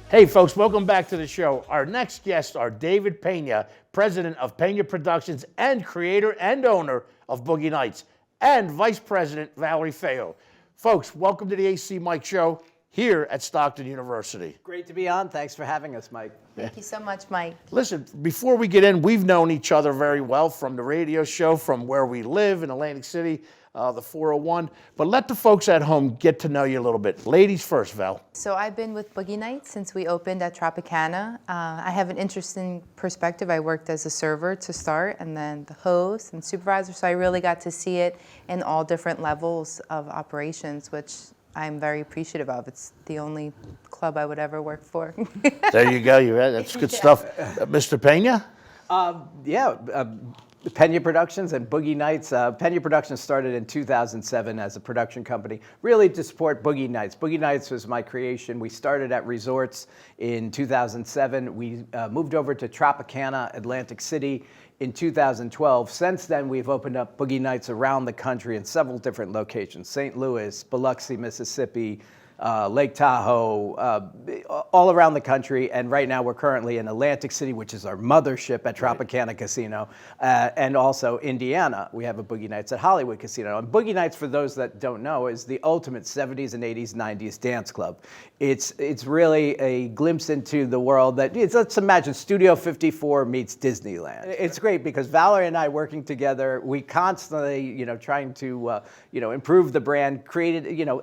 Hey folks, welcome back to the show. Our next guests are David Pena, president of Pena Productions and creator and owner of Boogie Nights, and vice president Valerie Feo. Folks, welcome to the ACMike Show here at Stockton University. Great to be on. Thanks for having us, Mike. Thank you so much, Mike. Listen, before we get in, we've known each other very well from the radio show, from where we live in Atlantic City, the 401. But let the folks at home get to know you a little bit. Ladies first, Val. So I've been with Boogie Nights since we opened at Tropicana. I have an interesting perspective. I worked as a server to start, and then the host and supervisor, so I really got to see it in all different levels of operations, which I'm very appreciative of. It's the only club I would ever work for. There you go. That's good stuff. Mr. Pena? Pena Productions and Boogie Nights. Pena Productions started in 2007 as a production company, really to support Boogie Nights. Boogie Nights was my creation. We started at resorts in 2007. We moved over to Tropicana, Atlantic City in 2012. Since then, we've opened up Boogie Nights around the country in several different locations: St. Louis, Biloxi, Mississippi, Lake Tahoe, all around the country. And right now we're currently in Atlantic City, which is our mothership at Tropicana Casino, and also Indiana. We have a Boogie Nights at Hollywood Casino. And Boogie Nights, for those that don't know, is the ultimate 70s and 80s, 90s dance club. It's really a glimpse into the world that, let's imagine Studio 54 meets Disneyland. It's great because Valerie and I working together, we constantly, trying to, improve the brand,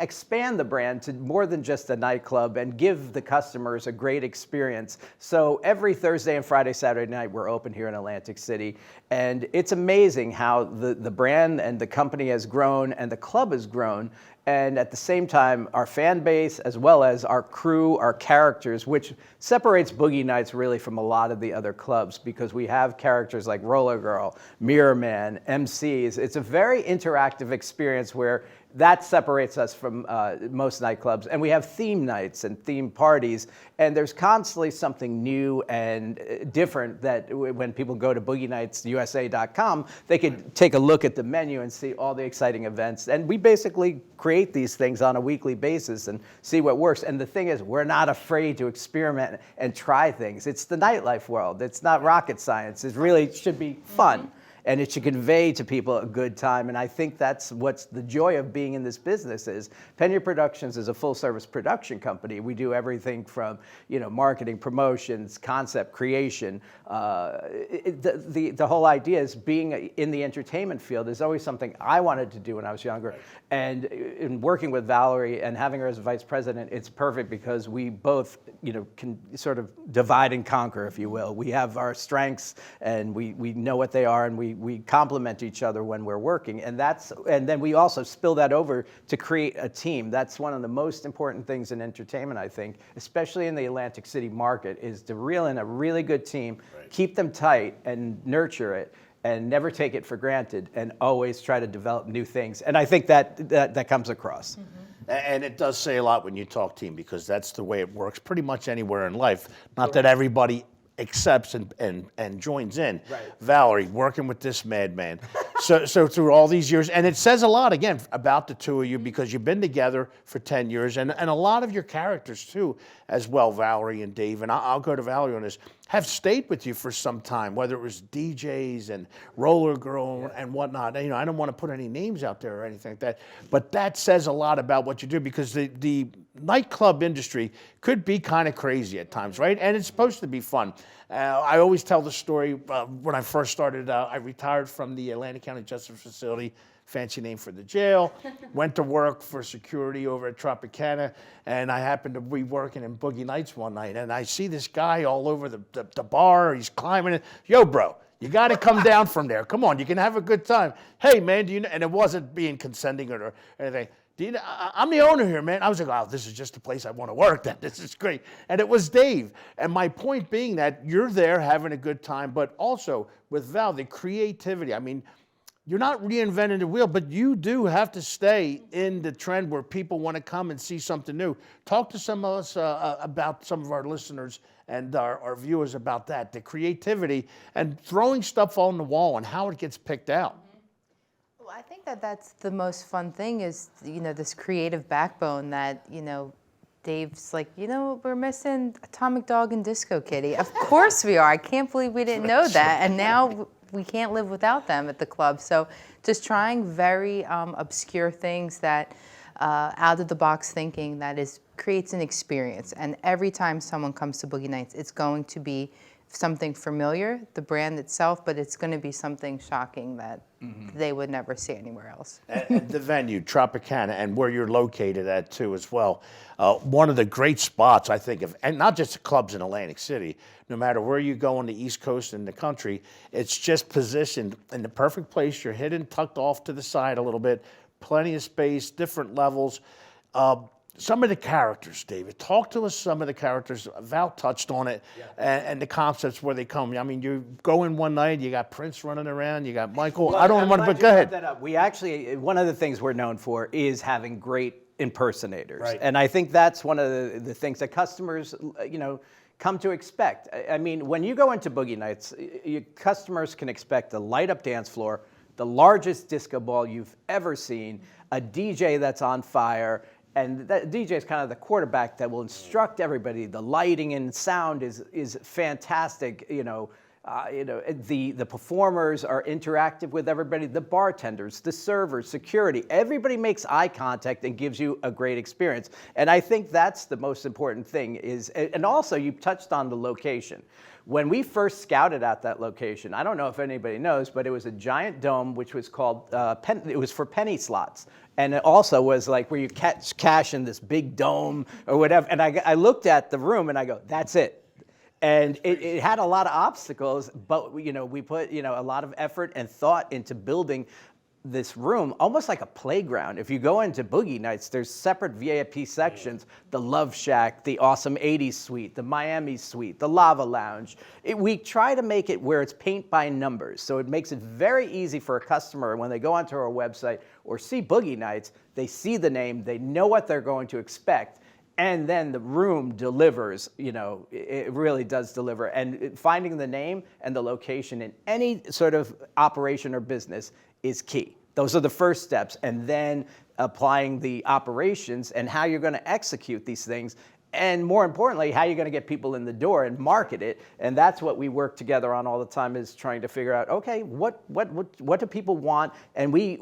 expand the brand to more than just a nightclub and give the customers a great experience. So every Thursday and Friday, Saturday night, we're open here in Atlantic City. And it's amazing how the brand and the company has grown and the club has grown. And at the same time, our fan base, as well as our crew, our characters, which separates Boogie Nights really from a lot of the other clubs, because we have characters like Roller Girl, Mirror Man, MCs. It's a very interactive experience where that separates us from most nightclubs. And we have theme nights and theme parties, and there's constantly something new and different that when people go to BoogieNightsUSA.com, they could take a look at the menu and see all the exciting events. And we basically create these things on a weekly basis and see what works. And the thing is, we're not afraid to experiment and try things. It's the nightlife world. It's not rocket science. It really should be fun. And it should convey to people a good time. And I think that's what's the joy of being in this business is. Pena Productions is a full-service production company. We do everything from, marketing, promotions, concept creation. The whole idea is being in the entertainment field is always something I wanted to do when I was younger. And in working with Valerie and having her as vice president, it's perfect because we both, can sort of divide and conquer, if you will. We have our strengths and we know what they are, and we complement each other when we're working. And then we also spill that over to create a team. That's one of the most important things in entertainment, I think, especially in the Atlantic City market, is to reel in a really good team, keep them tight and nurture it, and never take it for granted, and always try to develop new things. And I think that comes across. Mm-hmm. And it does say a lot when you talk team, because that's the way it works pretty much anywhere in life. Not that everybody accepts and joins in. Right. Valerie, working with this madman. So through all these years, and it says a lot, again, about the two of you, because you've been together for 10 years, and a lot of your characters, too, as well, Valerie and Dave, and I'll go to Valerie on this, have stayed with you for some time, whether it was DJs and Roller Girl and whatnot. I don't want to put any names out there or anything like that, but that says a lot about what you do, because the nightclub industry could be kind of crazy at times, right? And it's supposed to be fun. I always tell the story, when I first started, I retired from the Atlantic County Justice Facility, fancy name for the jail, went to work for security over at Tropicana, and I happened to be working in Boogie Nights one night, and I see this guy all over the bar. He's climbing it. Yo, bro, you got to come down from there. Come on, you can have a good time. Hey, man, do you know? And it wasn't being consenting or anything. I'm the owner here, man. I was like, oh, this is just the place I want to work. This is great. And it was Dave. And my point being that you're there having a good time, but also with Val, the creativity. I mean, you're not reinventing the wheel, but you do have to stay in the trend where people want to come and see something new. Talk to some of us about some of our listeners and our viewers about that, the creativity and throwing stuff on the wall and how it gets picked out. Well, I think that's the most fun thing is, this creative backbone that, Dave's like, you know, we're missing Atomic Dog and Disco Kitty. Of course we are. I can't believe we didn't know that. And now we can't live without them at the club. So just trying very obscure things that out of the box thinking that creates an experience. And every time someone comes to Boogie Nights, it's going to be something familiar, the brand itself, but it's going to be something shocking that they would never see anywhere else. And the venue, Tropicana, and where you're located at too as well. One of the great spots, I think, and not just the clubs in Atlantic City, no matter where you go on the East Coast in the country, it's just positioned in the perfect place. You're hidden, tucked off to the side a little bit, plenty of space, different levels. Some of the characters, David, talk to us some of the characters. Val touched on it, and the concepts where they come. I mean, you go in one night, you got Prince running around, you got Michael. Well, I don't want to, but go ahead. We actually, one of the things we're known for is having great impersonators. Right. And I think that's one of the things that customers, you know, come to expect. I mean, when you go into Boogie Nights, customers can expect a light-up dance floor, the largest disco ball you've ever seen, a DJ that's on fire, and that DJ is kind of the quarterback that will instruct everybody. The lighting and sound is fantastic. The performers are interactive with everybody. The bartenders, the servers, security. Everybody makes eye contact and gives you a great experience. And I think that's the most important thing. And also you touched on the location. When we first scouted out that location, I don't know if anybody knows, but it was a giant dome which was called it was for penny slots. And it also was like where you catch cash in this big dome or whatever. And I looked at the room and I go, that's it. And it had a lot of obstacles, but we put a lot of effort and thought into building this room, almost like a playground. If you go into Boogie Nights, there's separate VIP sections, the Love Shack, the awesome 80s suite, the Miami suite, the Lava Lounge. We try to make it where it's paint by numbers. So it makes it very easy for a customer when they go onto our website or see Boogie Nights, they see the name, they know what they're going to expect. And then the room delivers, it really does deliver. And finding the name and the location in any sort of operation or business is key. Those are the first steps. And then applying the operations and how you're going to execute these things. And more importantly, how you're going to get people in the door and market it. And that's what we work together on all the time, is trying to figure out, okay, what do people want? And we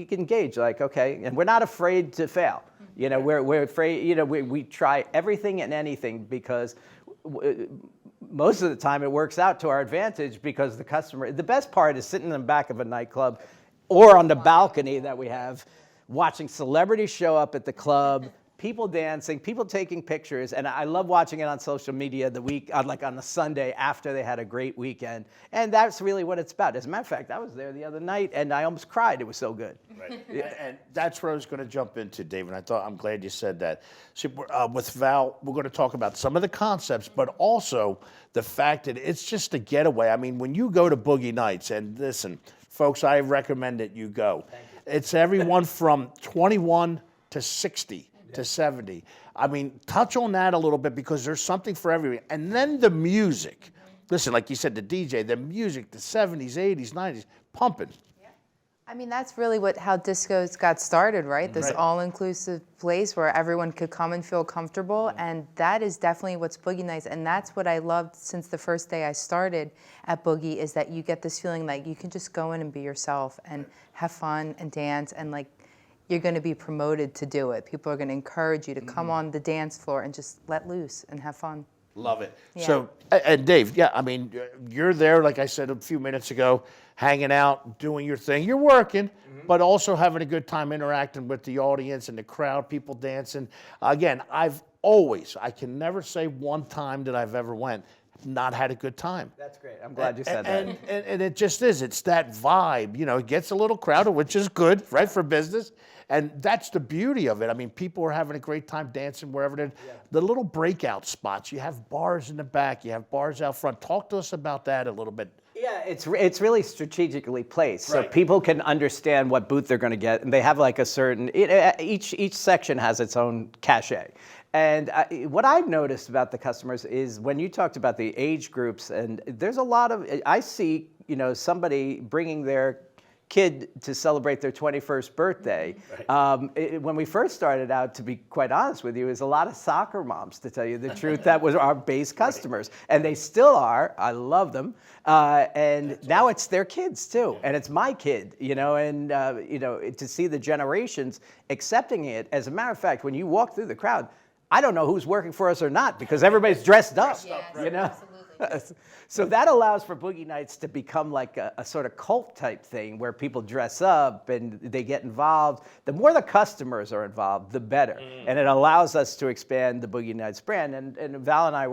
can gauge, like, okay, and we're not afraid to fail. We're afraid, we try everything and anything because most of the time it works out to our advantage because the customer, the best part is sitting in the back of a nightclub or on the balcony that we have, watching celebrities show up at the club, people dancing, people taking pictures, and I love watching it on social media like on the Sunday after they had a great weekend, and that's really what it's about. As a matter of fact, I was there the other night, and I almost cried. It was so good. Right. And that's where I was going to jump into, David. I'm glad you said that. See, with Val, we're going to talk about some of the concepts, but also the fact that it's just a getaway. I mean, when you go to Boogie Nights, and listen, folks, I recommend that you go. It's everyone from 21 to 60. To 70. I mean, touch on that a little bit because there's something for everyone. And then the music. Listen, like you said, the DJ, the music, the 70s, 80s, 90s, pumping. Yeah. I mean, that's really how discos got started, right? This all-inclusive place where everyone could come and feel comfortable. And that is definitely what's Boogie Nights. And that's what I loved since the first day I started at Boogie, is that you get this feeling like you can just go in and be yourself and have fun and dance, and like, you're going to be promoted to do it. People are going to encourage you to come on the dance floor and just let loose and have fun. Love it. Yeah. So, and Dave, I mean, you're there, like I said a few minutes ago, hanging out, doing your thing. You're working, but also having a good time interacting with the audience and the crowd, people dancing. Again, I can never say one time that I've ever went not had a good time. That's great. I'm glad you said that. And it just is. It's that vibe. It gets a little crowded, which is good, right, for business. And that's the beauty of it. I mean, people are having a great time dancing wherever they're. Yeah. The little breakout spots. You have bars in the back. You have bars out front. Talk to us about that a little bit. Yeah, it's really strategically placed, so people can understand what booth they're going to get, and they have like a certain. Each section has its own cachet. And what I've noticed about the customers is when you talked about the age groups, and there's a lot of, I see, somebody bringing their kid to celebrate their 21st birthday. When we first started out, to be quite honest with you, it was a lot of soccer moms, to tell you the truth, that was our base customers. And they still are. I love them. And now it's their kids too. And it's my kid, you know, and you know, to see the generations accepting it. As a matter of fact, when you walk through the crowd, I don't know who's working for us or not, because everybody's dressed up, you know? So that allows for Boogie Nights to become like a sort of cult type thing where people dress up and they get involved. The more the customers are involved, the better. And it allows us to expand the Boogie Nights brand. And Val and I,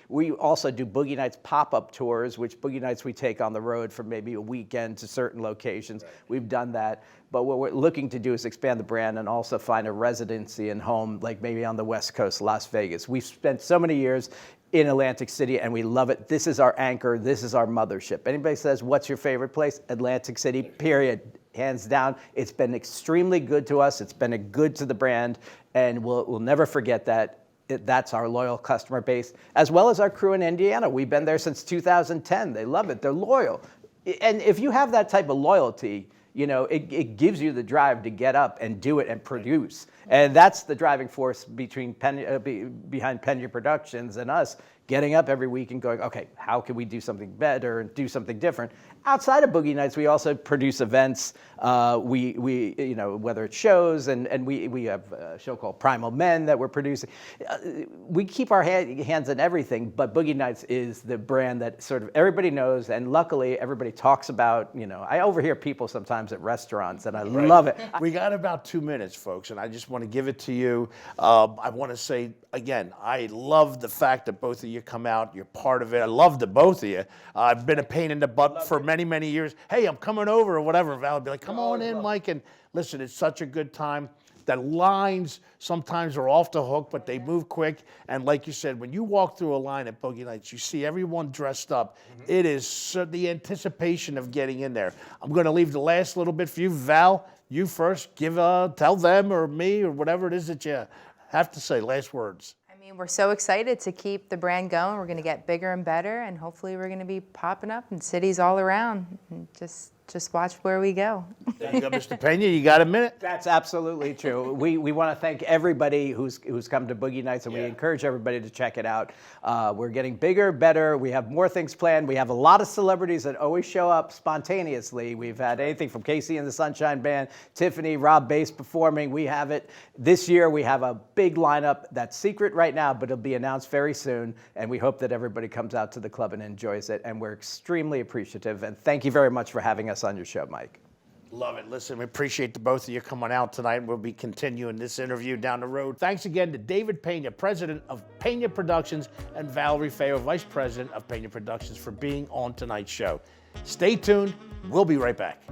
we also do Boogie Nights pop-up tours, which Boogie Nights we take on the road for maybe a weekend to certain locations. We've done that. But what we're looking to do is expand the brand and also find a residency and home, like maybe on the West Coast, Las Vegas. We've spent so many years in Atlantic City, and we love it. This is our anchor. This is our mothership. Anybody says, what's your favorite place? Atlantic City, period. Hands down. It's been extremely good to us. It's been good to the brand, and we'll never forget that. That's our loyal customer base, as well as our crew in Indiana. We've been there since 2010. They love it. They're loyal. And if you have that type of loyalty, you know, it gives you the drive to get up and do it and produce. And that's the driving force behind Pena Productions and us getting up every week and going, okay, how can we do something better and do something different? Outside of Boogie Nights, we also produce events. We you know, whether it's shows, and we have a show called Primal Men that we're producing. We keep our hands in everything, but Boogie Nights is the brand that sort of everybody knows, and luckily everybody talks about. You know, I overhear people sometimes at restaurants, and I love it. We got about 2 minutes, folks, and I just want to give it to you. I want to say, again, I love the fact that both of you come out. You're part of it. I love the both of you. I've been a pain in the butt for many years. Hey, I'm coming over or whatever. Val would be like, come on in, Mike. And listen, it's such a good time. The lines sometimes are off the hook, but they move quick. And like you said, when you walk through a line at Boogie Nights, you see everyone dressed up. It is the anticipation of getting in there. I'm going to leave the last little bit for you. Val, you first. Tell them or me or whatever it is that you have to say. Last words. I mean, we're so excited to keep the brand going. We're going to get bigger and better, and hopefully we're going to be popping up in cities all around. And just watch where we go. There you go, Mr. Pena. You got a minute? That's absolutely true. We want to thank everybody who's come to Boogie Nights, and we encourage everybody to check it out. We're getting bigger, better. We have more things planned. We have a lot of celebrities that always show up spontaneously. We've had anything from Casey and the Sunshine Band, Tiffany, Rob Bass performing. We have it. This year we have a big lineup that's secret right now, but it'll be announced very soon, and we hope that everybody comes out to the club and enjoys it, and we're extremely appreciative, and thank you very much for having us on your show, Mike. Love it. Listen, we appreciate the both of you coming out tonight. We'll be continuing this interview down the road. Thanks again to David Pena, president of Pena Productions, and Valerie Feo, vice president of Pena Productions, for being on tonight's show. Stay tuned. We'll be right back.